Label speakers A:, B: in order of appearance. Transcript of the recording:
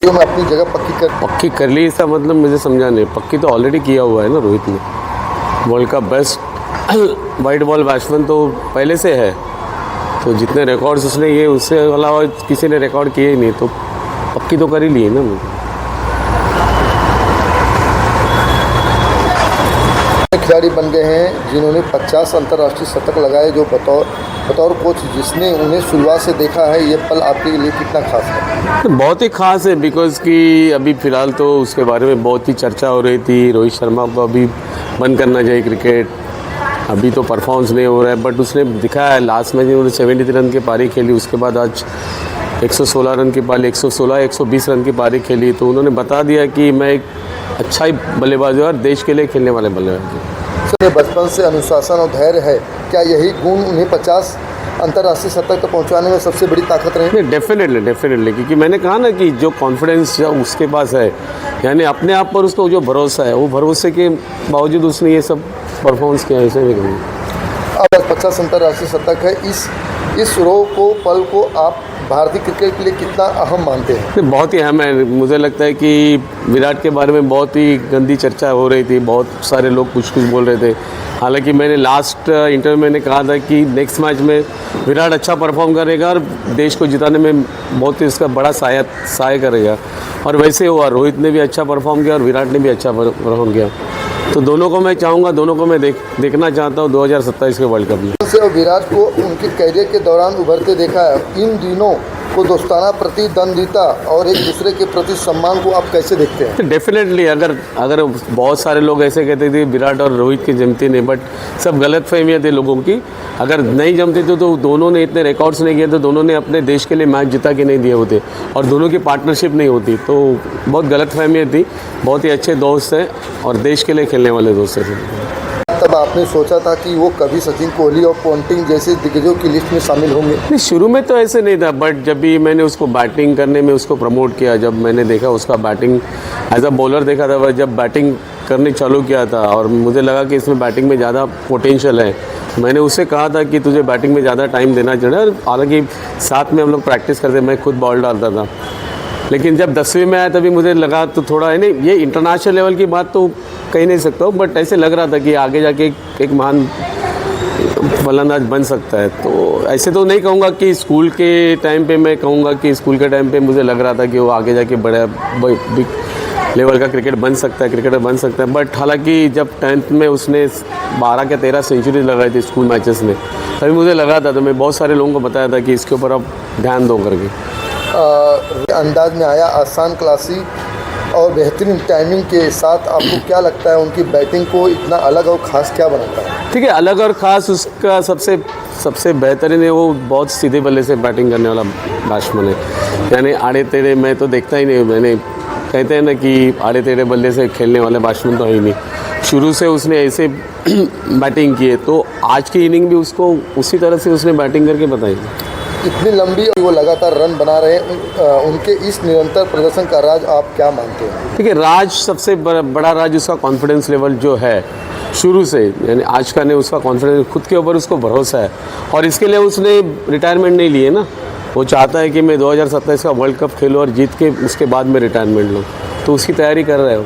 A: जो मैं अपनी जगह
B: पक्की कर ली, इसका मतलब मुझे समझा नहीं। पक्की तो ऑलरेडी किया हुआ है ना रोहित ने। वर्ल्ड का बेस्ट वाइट बॉल बैट्समैन तो पहले से है, तो जितने रिकॉर्ड्स उसने ये उससे अलावा किसी ने रिकॉर्ड किए ही नहीं, तो पक्की तो कर ही ली है ना मुझे।
A: खिलाड़ी बन गए हैं जिन्होंने 50 अंतर्राष्ट्रीय शतक लगाए, जो बतौर कोच जिसने उन्हें शुरुआत से देखा है, ये पल आपके लिए कितना खास है?
B: बहुत ही खास है, बिकॉज कि अभी फ़िलहाल तो उसके बारे में बहुत ही चर्चा हो रही थी। रोहित शर्मा को अभी बंद करना चाहिए क्रिकेट, अभी तो परफॉर्मेंस नहीं हो रहा है, बट उसने दिखाया है। लास्ट मैच में उन्होंने 73 रन की पारी खेली, उसके बाद आज 116 रन की पारी, 120 रन की पारी खेली, तो उन्होंने बता दिया कि मैं एक अच्छा ही बल्लेबाज हूँ और देश के लिए खेलने वाले बल्लेबाज हूँ।
A: बचपन से अनुशासन और धैर्य है, क्या यही गुण उन्हें 50 अंतर्राष्ट्रीय शतक तक पहुंचाने में सबसे बड़ी ताकत रही?
B: डेफिनेटली, क्योंकि मैंने कहा ना कि जो कॉन्फिडेंस उसके पास है, यानी अपने आप पर उसको जो भरोसा है, वो भरोसे के बावजूद उसने ये सब परफॉर्मेंस किया। ऐसे में कहीं
A: अब 50 अंतर्राष्ट्रीय शतक है, इस रो को पल को आप भारतीय क्रिकेट के लिए कितना अहम मानते हैं?
B: बहुत ही अहम है। मुझे लगता है कि विराट के बारे में बहुत ही गंदी चर्चा हो रही थी, बहुत सारे लोग कुछ बोल रहे थे। हालांकि मैंने लास्ट इंटरव्यू में कहा था कि नेक्स्ट मैच में विराट अच्छा परफॉर्म करेगा और देश को जिताने में बहुत ही इसका बड़ा सहाय करेगा, और वैसे हुआ। रोहित ने भी अच्छा परफॉर्म किया और विराट ने भी अच्छा परफॉर्म किया, तो दोनों को मैं चाहूँगा, दोनों को मैं देखना चाहता हूँ 2027 के वर्ल्ड कप में।
A: विराट को उनके कैरियर के दौरान उभरते देखा है, इन दिनों को दोस्ताना प्रतिद्वंद्विता और एक दूसरे के प्रति सम्मान को आप कैसे देखते हैं?
B: डेफिनेटली, अगर बहुत सारे लोग ऐसे कहते थे विराट और रोहित की जमती नहीं, बट सब गलत फहमियाँ थी लोगों की। अगर नहीं जमते थे तो दोनों ने इतने रिकॉर्ड्स नहीं किए, तो दोनों ने अपने देश के लिए मैच जिता के नहीं दिए होते, और दोनों की पार्टनरशिप नहीं होती, तो बहुत गलत फहमियाँ थी। बहुत ही अच्छे दोस्त हैं और देश के लिए खेलने वाले दोस्त हैं।
A: तब आपने सोचा था कि वो कभी सचिन कोहली और पोंटिंग जैसे दिग्गजों की लिस्ट में शामिल होंगे?
B: नहीं, शुरू में तो ऐसे नहीं था, बट जब भी मैंने उसको बैटिंग करने में उसको प्रमोट किया, जब मैंने देखा उसका बैटिंग एज अ बॉलर देखा था, जब बैटिंग करनी चालू किया था और मुझे लगा कि इसमें बैटिंग में ज़्यादा पोटेंशियल है, मैंने उससे कहा था कि तुझे बैटिंग में ज़्यादा टाइम देना चाहिए। हालांकि साथ में हम लोग प्रैक्टिस करते, मैं खुद बॉल डालता था, लेकिन जब 10वीं में आया तभी मुझे लगा, तो थोड़ा है नहीं, ये इंटरनेशनल लेवल की बात तो कह नहीं सकता हूँ, बट ऐसे लग रहा था कि आगे जाके एक महान फलंदाज बन सकता है। तो ऐसे तो नहीं कहूँगा कि स्कूल के टाइम पे, मैं कहूँगा कि स्कूल के टाइम पे मुझे लग रहा था कि वो आगे जाके बड़ा बिग लेवल का क्रिकेटर बन सकता है, बट हालांकि जब 10th में उसने 12 के 13 सेंचुरी लगाई थी स्कूल मैचेस में, तभी मुझे लगा था, तो मैं बहुत सारे लोगों को बताया था कि इसके ऊपर आप ध्यान दो करके।
A: अंदाज में आया, आसान, क्लासिक और बेहतरीन टाइमिंग के साथ, आपको क्या लगता है उनकी बैटिंग को इतना अलग और ख़ास क्या बनाता है?
B: ठीक है, अलग और ख़ास उसका सबसे बेहतरीन है, वो बहुत सीधे बल्ले से बैटिंग करने वाला बैट्समैन है। यानी आड़े टेढ़े मैं तो देखता ही नहीं, मैंने कहते हैं ना कि आड़े टेढ़े बल्ले से खेलने वाले बैट्समैन तो है ही नहीं। शुरू से उसने ऐसे बैटिंग की है, तो आज की इनिंग भी उसको उसी तरह से उसने बैटिंग करके बताई।
A: इतनी लंबी और वो लगातार रन बना रहे हैं, उनके इस निरंतर प्रदर्शन का राज आप क्या मानते हैं?
B: ठीक है, राज सबसे बड़ा राज उसका कॉन्फिडेंस लेवल जो है शुरू से, यानी आज का नहीं, उसका कॉन्फिडेंस, खुद के ऊपर उसको भरोसा है, और इसके लिए उसने रिटायरमेंट नहीं ली है ना। वो चाहता है कि मैं 2027 का वर्ल्ड कप खेलूँ और जीत के उसके बाद में रिटायरमेंट लूँ, तो उसकी तैयारी कर रहे हो।